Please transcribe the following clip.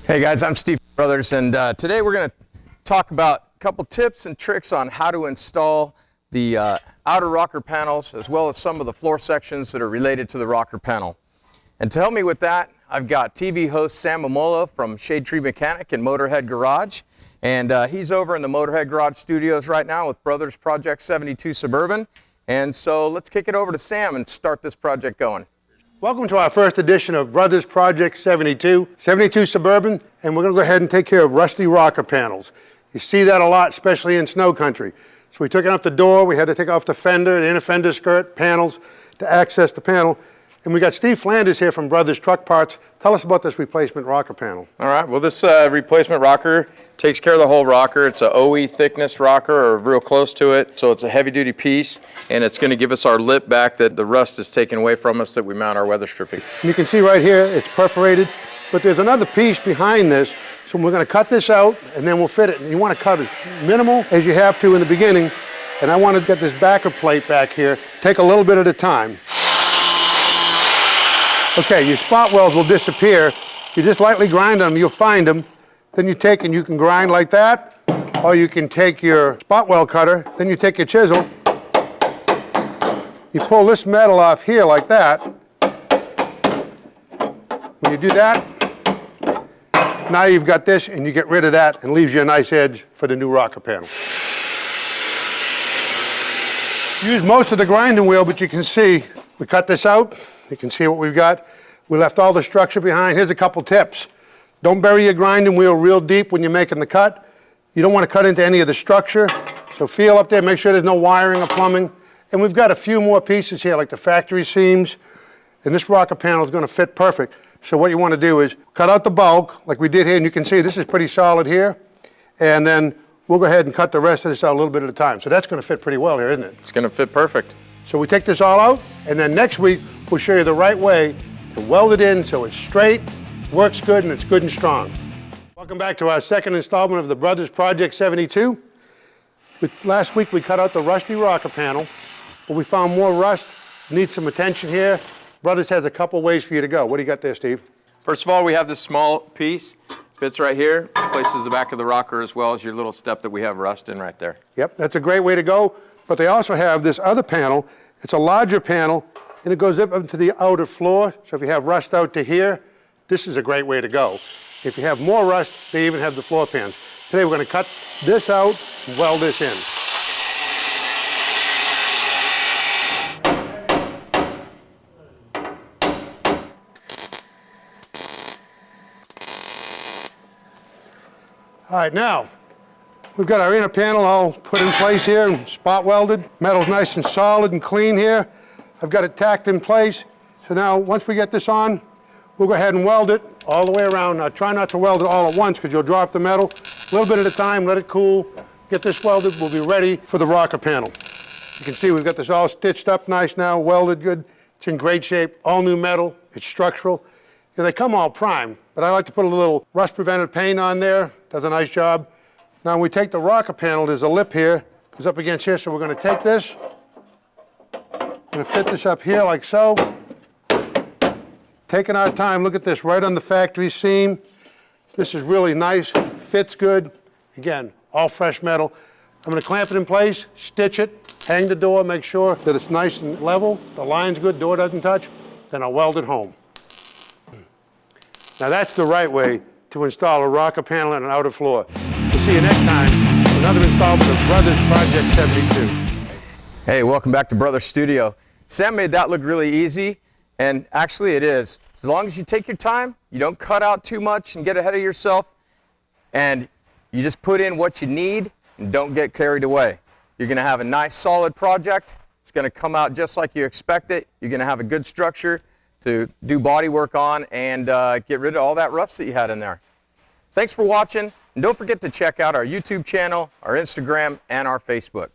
Hey guys, I'm Steve Brothers, and today we're going to talk about a couple tips and tricks on how to install the outer rocker panels, as well as some of the floor sections that are related to the rocker panel. And to help me with that, I've got TV host Sam Momola from Shade Tree Mechanic and MotorHead Garage, and he's over in the MotorHead Garage studios right now with Brothers Project 72 Suburban. And so let's kick it over to Sam and start this project going. Welcome to our first edition of Brothers Project 72 Suburban, and we're going to go ahead and take care of rusty rocker panels. You see that a lot, especially in snow country. So we took it off the door, we had to take off the fender, the inner fender skirt, panels to access the panel. And we got Steve Flanders here from Brothers Truck Parts. Tell us about this replacement rocker panel. All right, well this replacement rocker takes care of the whole rocker. It's a OE thickness rocker, or real close to it. So it's a heavy duty piece, and it's going to give us our lip back that the rust is taken away from us that we mount our weather stripping. And you can see right here, it's perforated, but there's another piece behind this. So we're going to cut this out and then we'll fit it. And you want to cut as minimal as you have to in the beginning. And I want to get this backer plate back here. Take a little bit at a time. Okay, your spot welds will disappear. You just lightly grind them, you'll find them. Then you take and you can grind like that, or you can take your spot weld cutter, then you take your chisel. You pull this metal off here like that. When you do that, now you've got this and you get rid of that and leaves you a nice edge for the new rocker panel. Use most of the grinding wheel, but you can see we cut this out. You can see what we've got. We left all the structure behind. Here's a couple tips. Don't bury your grinding wheel real deep when you're making the cut. You don't want to cut into any of the structure. So feel up there, make sure there's no wiring or plumbing. And we've got a few more pieces here, like the factory seams. And this rocker panel is going to fit perfect. So what you want to do is cut out the bulk, like we did here. And you can see this is pretty solid here. And then we'll go ahead and cut the rest of this out a little bit at a time. So that's going to fit pretty well here, isn't it? It's going to fit perfect. So we take this all out, and then next week we'll show you the right way to weld it in so it's straight, works good, and it's good and strong. Welcome back to our second installment of the Brothers Project 72. Last week we cut out the rusty rocker panel, but we found more rust, needs some attention here. Brothers has a couple ways for you to go. What do you got there, Steve? First of all, we have this small piece, fits right here, places the back of the rocker as well as your little step that we have rust in right there. Yep, that's a great way to go. But they also have this other panel. It's a larger panel, and it goes up into the outer floor. So if you have rust out to here, this is a great way to go. If you have more rust, they even have the floor pans. Today we're going to cut this out and weld this in. All right, now, we've got our inner panel all put in place here and spot welded. Metal's nice and solid and clean here. I've got it tacked in place. So now, once we get this on, we'll go ahead and weld it all the way around. Now, try not to weld it all at once because you'll drop the metal. A little bit at a time, let it cool. Get this welded, we'll be ready for the rocker panel. You can see we've got this all stitched up nice now, welded good. It's in great shape, all new metal, it's structural. And they come all primed, but I like to put a little rust-preventive paint on there. Does a nice job. Now when we take the rocker panel, there's a lip here, goes up against here, so we're going to take this, going to fit this up here like so. Taking our time, look at this, right on the factory seam. This is really nice, fits good. Again, all fresh metal. I'm going to clamp it in place, stitch it, hang the door, make sure that it's nice and level, the line's good, door doesn't touch, then I'll weld it home. Now that's the right way to install a rocker panel and an outer floor. We'll see you next time for another installment of Brothers Project 72. Hey, welcome back to Brothers Studio. Sam made that look really easy, and actually it is. As long as you take your time, you don't cut out too much and get ahead of yourself, and you just put in what you need and don't get carried away. You're going to have a nice solid project. It's going to come out just like you expect it. You're going to have a good structure to do body work on and get rid of all that rust that you had in there. Thanks for watching, and don't forget to check out our YouTube channel, our Instagram, and our Facebook.